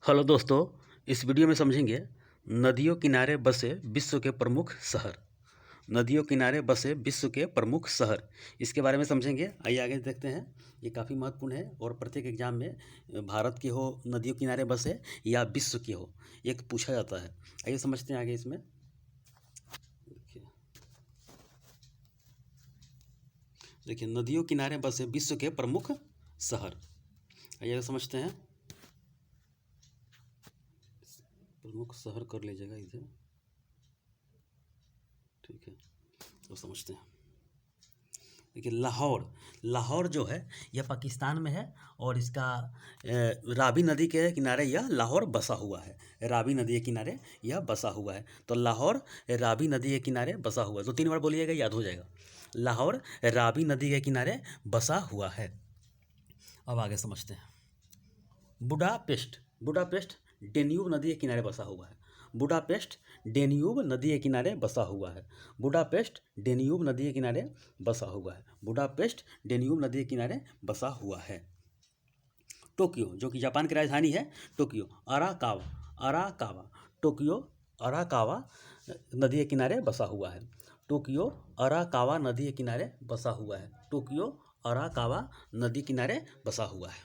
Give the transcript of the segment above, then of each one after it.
Hello दोस्तों, इस video में समझेंगे नदियों किनारे बसे विश्व के प्रमुख शहर। नदियों किनारे बसे विश्व के प्रमुख शहर, इसके बारे में समझेंगे। आइए आगे देखते हैं। ये काफ़ी महत्वपूर्ण है और प्रत्येक एग्जाम में भारत की हो नदियों किनारे बसे या विश्व की हो, एक पूछा जाता है। आइए समझते हैं आगे इसमें। देखिए नदियों किनारे बसे विश्व के प्रमुख शहर। आइए समझते हैं। प्रमुख शहर कर लीजिएगा इधर, ठीक है। तो समझते हैं। देखिए लाहौर जो है यह पाकिस्तान में है और इसका रावी नदी के किनारे यह लाहौर बसा हुआ है। रावी नदी के किनारे यह बसा हुआ है। तो लाहौर रावी नदी के किनारे बसा हुआ है। तो 3 बार बोलिएगा, याद हो जाएगा। लाहौर रावी नदी के किनारे बसा हुआ है। अब आगे समझते हैं। बुडापेस्ट डेन्यूब नदी के किनारे बसा हुआ है। बुडापेस्ट डेन्यूब नदी के किनारे बसा हुआ है। बुडापेस्ट डेन्यूब नदी के किनारे बसा हुआ है। बुडापेस्ट डेन्यूब नदी के किनारे बसा हुआ है। टोक्यो जो कि जापान की राजधानी है, टोक्यो अराकावा टोक्यो अराकावा नदी के किनारे बसा हुआ है। टोक्यो अराकावा नदी के किनारे बसा हुआ है। टोक्यो अराकावा नदी किनारे बसा हुआ है।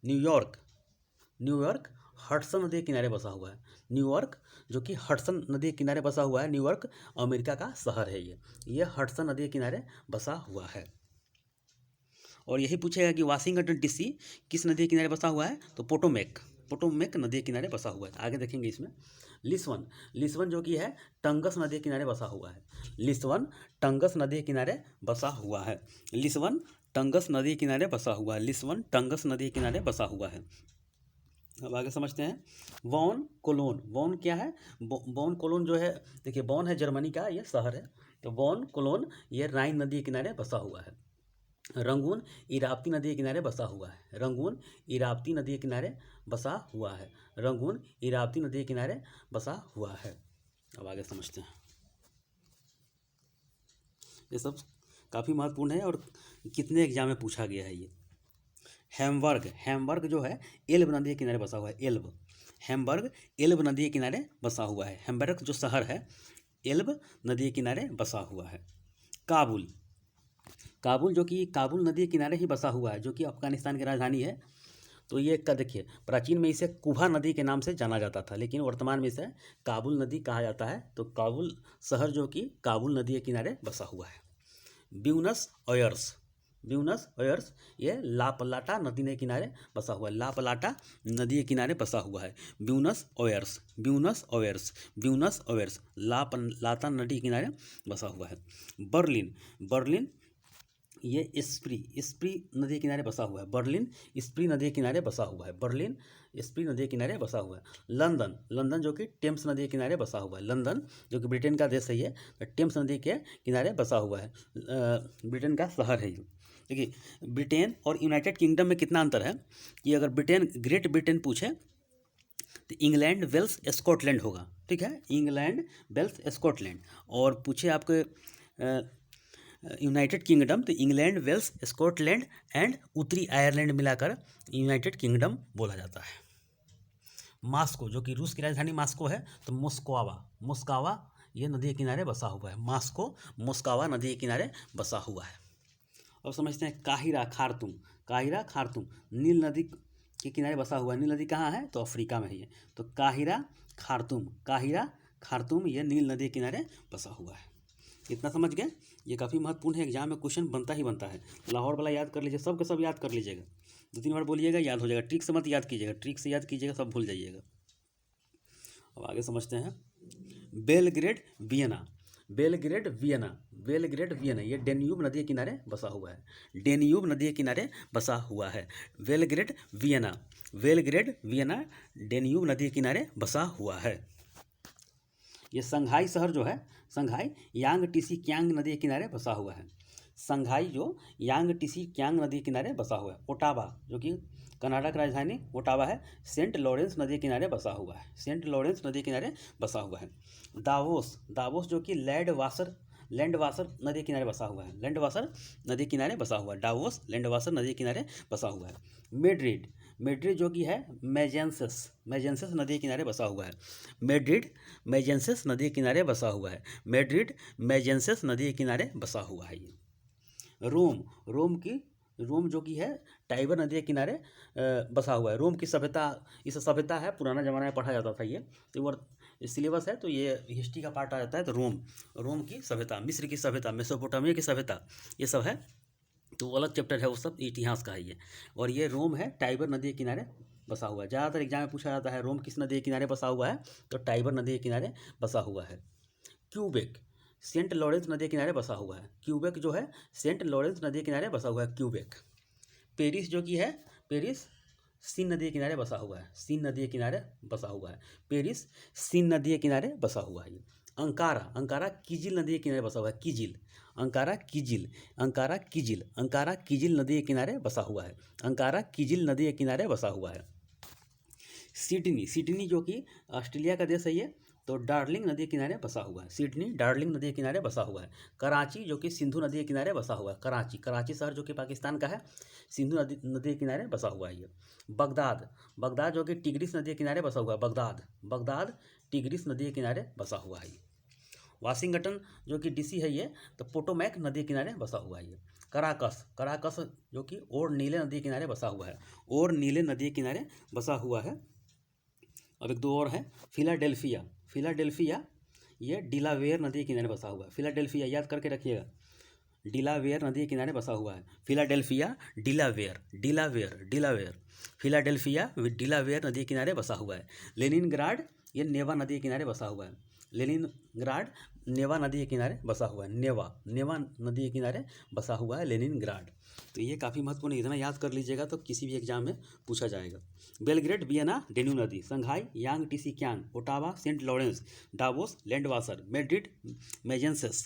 न्यूयॉर्क हडसन नदी के किनारे बसा हुआ है। न्यूयॉर्क जो कि हडसन नदी के किनारे बसा हुआ है। न्यूयॉर्क अमेरिका का शहर है। ये हडसन नदी के किनारे बसा हुआ है। और यही पूछेगा कि वाशिंगटन डीसी किस नदी के किनारे बसा हुआ है, तो पोटोमेक नदी के किनारे बसा हुआ है। आगे देखेंगे इसमें। लिस्बन जो कि है टंगस नदी के किनारे बसा हुआ है। लिस्बन टंगस नदी के किनारे बसा हुआ है। लिस्बन टंगस नदी के किनारे बसा हुआ है। लिस्बन टंगस नदी के किनारे बसा हुआ है। अब आगे समझते हैं। बॉन क्या है? बॉन कोलोन जो है, देखिए बॉन है जर्मनी का ये शहर है। तो बॉन कोलोन ये राइन नदी के किनारे बसा हुआ है। रंगून इरावती नदी के किनारे बसा हुआ है। रंगून इरावती नदी के किनारे बसा हुआ है। रंगून इरावती नदी के किनारे बसा हुआ है। अब आगे समझते हैं। ये सब काफ़ी महत्वपूर्ण है और कितने एग्जाम में पूछा गया है ये। हैम्बर्ग जो है एल्ब नदी के किनारे बसा हुआ है। हैम्बर्ग एल्ब नदी के किनारे बसा हुआ है। हैम्बर्ग जो शहर है एल्ब नदी के किनारे बसा हुआ है। काबुल जो कि काबुल नदी के किनारे ही बसा हुआ है, जो कि अफगानिस्तान की राजधानी है। तो ये का देखिए, प्राचीन में इसे कुभा नदी के नाम से जाना जाता था, लेकिन वर्तमान में इसे काबुल नदी कहा जाता है। तो काबुल शहर जो कि काबुल नदी के किनारे बसा हुआ है। ब्यूनस आयर्स ये लापलाटा नदी के किनारे बसा हुआ है। लापलाटा नदी के किनारे बसा हुआ है। ब्यूनस आयर्स लापलाटा नदी के किनारे बसा हुआ है। बर्लिन ये स्प्री नदी के किनारे बसा हुआ है। बर्लिन स्प्री नदी के किनारे बसा हुआ है। बर्लिन स्प्री नदी के किनारे बसा हुआ है। लंदन जो कि टेम्स नदी के किनारे बसा हुआ है। लंदन जो कि ब्रिटेन का देश है, ये टेम्स नदी के किनारे बसा हुआ है। ब्रिटेन का शहर है ये। देखिए ब्रिटेन और यूनाइटेड किंगडम में कितना अंतर है कि अगर ग्रेट ब्रिटेन पूछे तो इंग्लैंड वेल्स स्कॉटलैंड होगा, ठीक है। England Wales Scotland. और पूछे आपके यूनाइटेड किंगडम तो इंग्लैंड वेल्स स्कॉटलैंड एंड उत्तरी आयरलैंड मिलाकर यूनाइटेड किंगडम बोला जाता है। मास्को जो कि रूस की राजधानी मास्को है, तो मोस्कावा ये नदी के किनारे बसा हुआ है। मोस्कावा नदी के किनारे बसा हुआ है। अब समझते हैं काहिरा खार्तूम नील नदी के किनारे बसा हुआ है। नील नदी कहाँ है, तो अफ्रीका में ही है। तो काहिरा खार्तूम ये नील नदी के किनारे बसा हुआ है। इतना समझ गए। ये काफ़ी महत्वपूर्ण है, एग्जाम में क्वेश्चन बनता ही बनता है। लाहौर वाला याद कर लीजिए, सब का सब याद कर लीजिएगा। 2-3 बार बोलिएगा, याद हो जाएगा। ट्रिक से मत याद कीजिएगा, ट्रिक से याद कीजिएगा सब भूल जाइएगा। अब आगे समझते हैं। बेलग्रेड वियना ये डेन्यूब नदी के किनारे बसा हुआ है। डेन्यूब नदी के किनारे बसा हुआ है। बेलग्रेड वियना डेन्यूब नदी के किनारे बसा हुआ है। ये संघाई शहर जो है, संघाई यांग टीसी क्यांग नदी के किनारे बसा हुआ है। संघाई जो यांग टीसी क्यांग नदी के किनारे बसा हुआ है। ओटावा जो कि कनाडा की राजधानी ओटावा है, सेंट लॉरेंस नदी के किनारे बसा हुआ है। सेंट लॉरेंस नदी के किनारे बसा हुआ है। दावोस जो कि लैंडवासर नदी के किनारे बसा हुआ है। लैंडवासर नदी के किनारे बसा हुआ है। डावोस लैंडवासर नदी के किनारे बसा हुआ है। मैड्रिड जो कि है मैजेंसस नदी के किनारे बसा हुआ है। मैड्रिड मैजेंसस नदी के किनारे बसा हुआ है। मैड्रिड मैजेंसस नदी के किनारे बसा हुआ है ये। रोम जो कि है टाइबर नदी के किनारे बसा हुआ है। रोम की सभ्यता, इस सभ्यता है, पुराना जमाना में पढ़ा जाता था ये, तो वो सिलेबस है, तो ये हिस्ट्री का पार्ट आ जाता है। तो रोम की सभ्यता, मिस्र की सभ्यता, मेसोपोटामिया की सभ्यता, ये सब है, तो अलग चैप्टर है, वो सब इतिहास का है ये। और ये रोम है टाइबर नदी के किनारे बसा हुआ है। ज़्यादातर एग्जाम में पूछा जाता है रोम किस नदी के किनारे बसा हुआ है, तो टाइबर नदी के किनारे बसा हुआ है। क्यूबेक सेंट लॉरेंस नदी के किनारे बसा हुआ है। क्यूबेक जो है सेंट लॉरेंस नदी के किनारे बसा हुआ है क्यूबेक। पेरिस जो कि है, पेरिस सीन नदी के किनारे बसा हुआ है। सीन नदी के किनारे बसा हुआ है। पेरिस सीन नदी के किनारे बसा हुआ है। अंकारा कीजिल नदी के किनारे बसा हुआ है। कीजिल अंकारा कीजिल नदी के किनारे बसा हुआ है। अंकारा कीजिल नदी के किनारे बसा हुआ है। सिडनी जो कि ऑस्ट्रेलिया का देश है ये, तो डार्लिंग नदी के किनारे बसा हुआ है। सिडनी डार्लिंग नदी के किनारे बसा हुआ है। कराची जो कि सिंधु नदी के किनारे बसा हुआ है। कराची शहर जो कि पाकिस्तान का है, सिंधु नदी के किनारे बसा हुआ है ये। बगदाद जो कि टिग्रिस नदी के किनारे बसा हुआ है। बगदाद टिग्रिस नदी के किनारे बसा हुआ है। वाशिंगटन जो कि डीसी है ये, तो पोटोमैक नदी के किनारे बसा हुआ है ये। कराकस जो कि और नीले नदी के किनारे बसा हुआ है। और नीले नदी के किनारे बसा हुआ है। अब एक दो और है। फिलाडेल्फिया ये डिलावेयर नदी के किनारे बसा हुआ है। फिलाडेल्फिया याद करके रखिएगा, डिलावेयर नदी के किनारे बसा हुआ है। फिलाडेल्फिया डिलावेयर फिलाडेल्फिया डिलावेयर नदी के किनारे बसा हुआ है। लेनिनग्राड ये नेवा नदी के किनारे बसा हुआ है। लेनिनग्राड नेवा नदी के किनारे बसा हुआ है। नेवा नदी के किनारे बसा हुआ है लेनिनग्राड। तो ये काफ़ी महत्वपूर्ण, इतना याद कर लीजिएगा तो किसी भी एग्जाम में पूछा जाएगा। बेलग्रेड वियना डेन्यू नदी, Shanghai Yangtze Kiang, Ottawa Saint Lawrence, Davos Landwasser, Madrid Manzanares,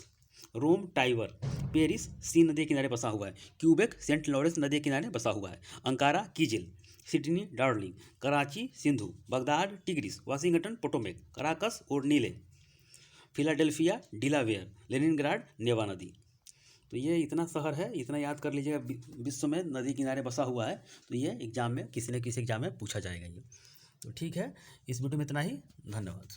Rome Tiber, Paris Seine नदी के किनारे बसा हुआ है। क्यूबेक सेंट लॉरेंस नदी के किनारे बसा हुआ है। Ankara Kizil, Sydney Darling, Karachi Sindhu, Baghdad Tigris, Washington Potomac, Caracas और नीले, फिलाडेल्फिया डिलावेयर, लेनिनग्राड नेवा नदी। तो ये इतना शहर है, इतना याद कर लीजिएगा, विश्व में नदी किनारे बसा हुआ है, तो ये एग्जाम में किसी न किसी एग्जाम में पूछा जाएगा ये। तो ठीक है, इस वीडियो में इतना ही, धन्यवाद।